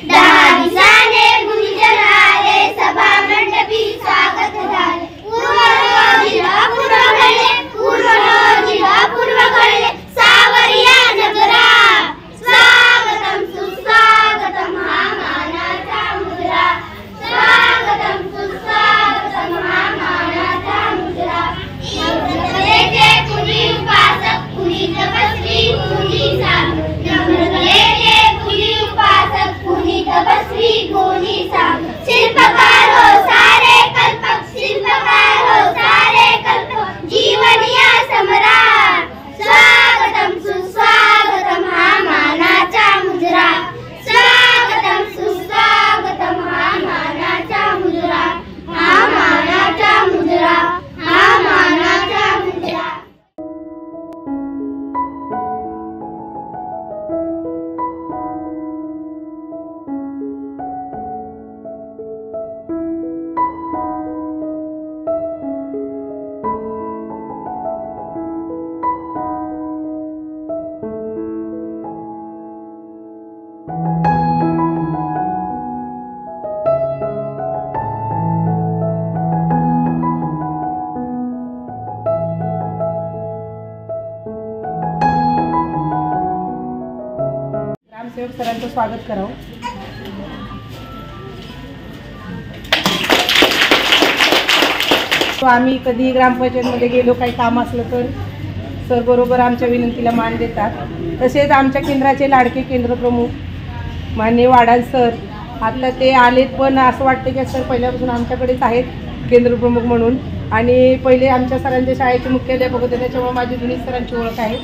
10 दिवसाने गुरुजन आले, सभा मंडपी स्वागत झाले. पूर्व घडले सावरिया नगरा, स्वागतम सुस्वागतम हा मानाचा मुजरा, स्वागतम सुस्वागतम हा मानाचा मुजरा. नम्रतेचे कुणी उपासक, कुणी तपस्वी, कुणी साधू. नम्रतेचे कुणी उपासक, कुणी तपस्वी, कुणी साधू. शिल्पकार हो सारे कल्पक, शिल्पकार हो सारे कल्पक, जीवनिया सम्राट. स्वागतम सुस्वागतम हा मानाचा मुजरा, स्वागतम सुस्वागतम हा मानाचा मुजरा, हा मानाचा मुजरा, हा मानाचा मुजरा. ग्रामसेवक सरांचं स्वागत करावं. आम्ही कधी ग्रामपंचायतमध्ये गेलो, काही काम असलं तर सर बरोबर आमच्या विनंतीला मान देतात. तसेच आमच्या केंद्राचे लाडके केंद्रप्रमुख माननीय वाडाल सर, आता ते आलेत, पण असं वाटतं की सर पहिल्यापासून आमच्याकडेच आहेत केंद्रप्रमुख म्हणून. आणि पहिले आमच्या सरांच्या शाळेचे मुख्याध्यापक होते, त्याच्यामुळे माझी जुनी सरांची ओळख आहे.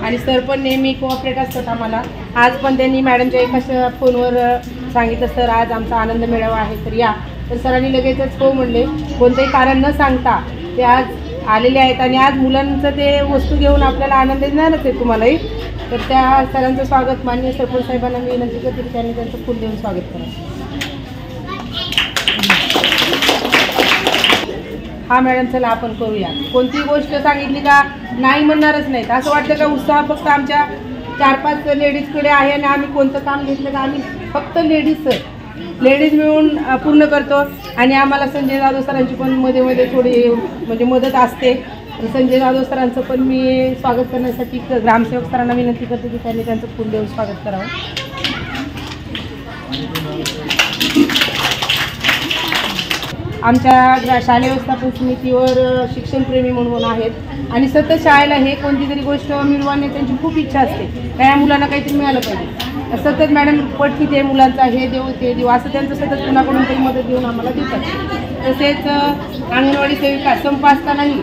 आणि सर पण नेहमी कोऑपरेट असतात आम्हाला. आज पण त्यांनी मॅडमच्या एका फोनवर सांगितलं, सर आज आमचा आनंद मेळावा आहे तर या. तर सरांनी लगेचच हो म्हणले, कोणतंही कारण न सांगता ते आज आलेले आहेत. आणि आज मुलांचं ते वस्तू घेऊन आपल्याला आनंद देणारच आहे तुम्हालाही. तर त्या सरांचं स्वागत माननीय सरपंच साहेबांना मी विनंती करते की त्यांनी त्यांचं फुल देऊन स्वागत करा. हा मॅडम, चला आपण करूया. कोणतीही गोष्ट सांगितली का नाही म्हणणारच नाहीत. असं वाटतं का उत्साह फक्त आमच्या 4-5 लेडीजकडे आहे आणि आम्ही कोणतं काम घेतलं का आम्ही फक्त लेडीज मिळून पूर्ण करतो. आणि आम्हाला संजय जाधव सरांची पण मध्ये मध्ये थोडी म्हणजे मदत असते. संजय जाधव सरांचं पण मी स्वागत करण्यासाठी ग्रामसेवक सरांना विनंती करते की त्यांनी त्यांचं फुल देऊन स्वागत करावं. आमच्या शालेय व्यवस्थापन समितीवर शिक्षणप्रेमी म्हणून आहेत आणि सतत शाळेला हे कोणती तरी गोष्ट मिळवणे त्यांची खूप इच्छा असते. त्या मुलांना काहीतरी मिळालं पाहिजे. सतत मॅडम पट किती आहे मुलांचा, हे देऊ ते देऊ असं त्यांचं सतत कुणाकडून काही मदत देऊन आम्हाला देतात. तसेच अंगणवाडी सेविका संप असतानाही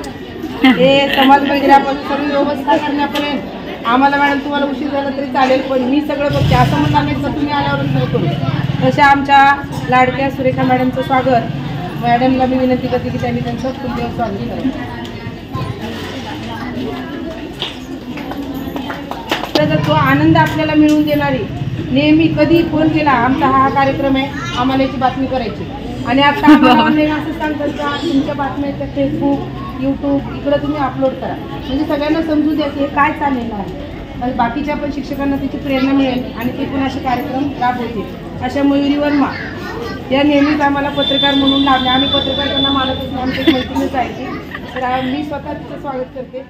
हे समाज वगैरेपासून सर्व व्यवस्था करण्यापर्यंत आम्हाला मॅडम तुम्हाला उशीर झाला तरी चालेल पण मी सगळं बघते असं म्हणणार नाही तर तुम्ही आल्यावरच नाही करू. तशा आमच्या लाडक्या सुरेखा मॅडमचं स्वागत. मॅडमला मी विनंती करते की त्यांनी त्यांचं फुलदेव स्वागत करावं. तर तो आनंद आपल्याला मिळवून देणारी नेहमी कधी फोन केला आमचा हा कार्यक्रम आहे आम्हाला याची बातमी करायची. आणि आता आम्हाला ऑनलाईन असं सांगतात का तुमच्या बातम्या फेसबुक यूट्यूब इकडं तुम्ही अपलोड करा म्हणजे सगळ्यांना समजू द्या की हे काय चाललेलं आहे. आणि बाकीच्या पण शिक्षकांना त्याची प्रेरणा मिळेल आणि ते पण असे कार्यक्रम राबवतील. अशा मयुरी वर्मा या नेहमीच आम्हाला पत्रकार म्हणून लाभल्या. आम्ही पत्रकार त्यांना मानतच नाही, आमची मैत्रीणच आहे. तर मी स्वतः तिचं स्वागत करते.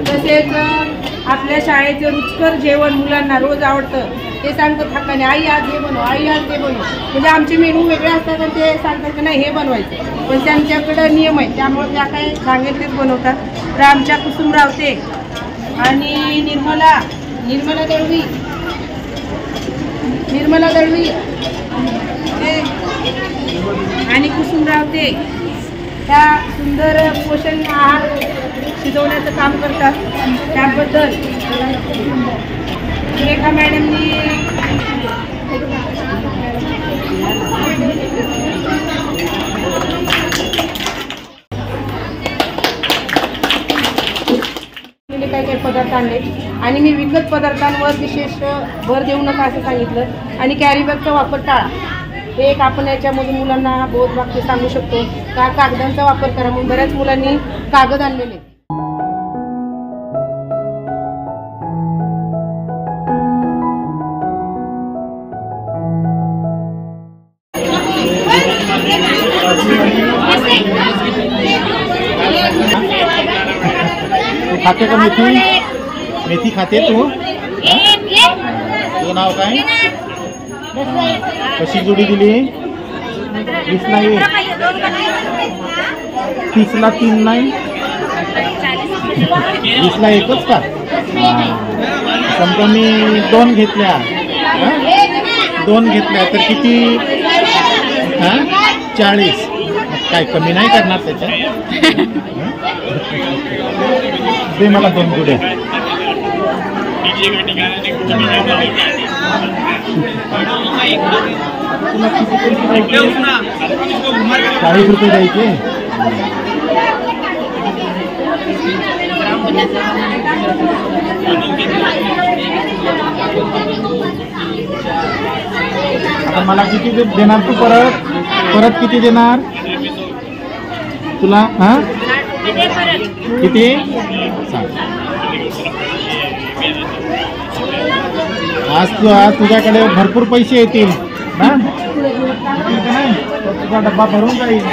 तसेच आपल्या शाळेचं रुचकर जेवण मुलांना रोज आवडतं ते सांगतात हक्काने, आई आज हे बनव, आई आज ते बनव. म्हणजे आमचे मेनू वेगळे असतात आणि ते सांगतात की नाही हे बनवायचं पण त्यांच्याकडं नियम आहे त्यामुळे त्या काही सांगेल तेच बनवतात. तर आमच्या कुसुम रावते आणि निर्मला दळवी आणि कुसुम रावते त्या सुंदर पोषण आहार शिजवण्याचं काम करतात. त्याबद्दल सुरेखा मॅडमनी काही पदार्थ आणले आणि मी विकत पदार्थांवर विशेष भर देऊ नका असं सांगितलं. आणि कॅरी बॅगचा वापर टाळा. हे एक आपण याच्यामधून मुलांना बोध वाक्य सांगू शकतो का कागदांचा वापर करा. म्हणून बऱ्याच मुलांनी कागद आणलेले. खाते का मेथी? मेथी खाते तू? तुझं नाव काय? कशी जोडी दिली? 20ला 1, 30ला 3 नाही, 20ला 1च का? समजा मी 2 घेतल्या, 2 घेतल्या तर किती? 40. काय कमी नाही करणार त्याच्यात? दे मला 2 जुड्या. तुला किती पैसे द्यायचे? 40 रुपये द्यायचे. आता मला किती देणार तू? परत किती देणार तुला? किती सांग. आज तुझ्याकडे भरपूर पैसे येतील ना? तुझा डब्बा भरून जाईल.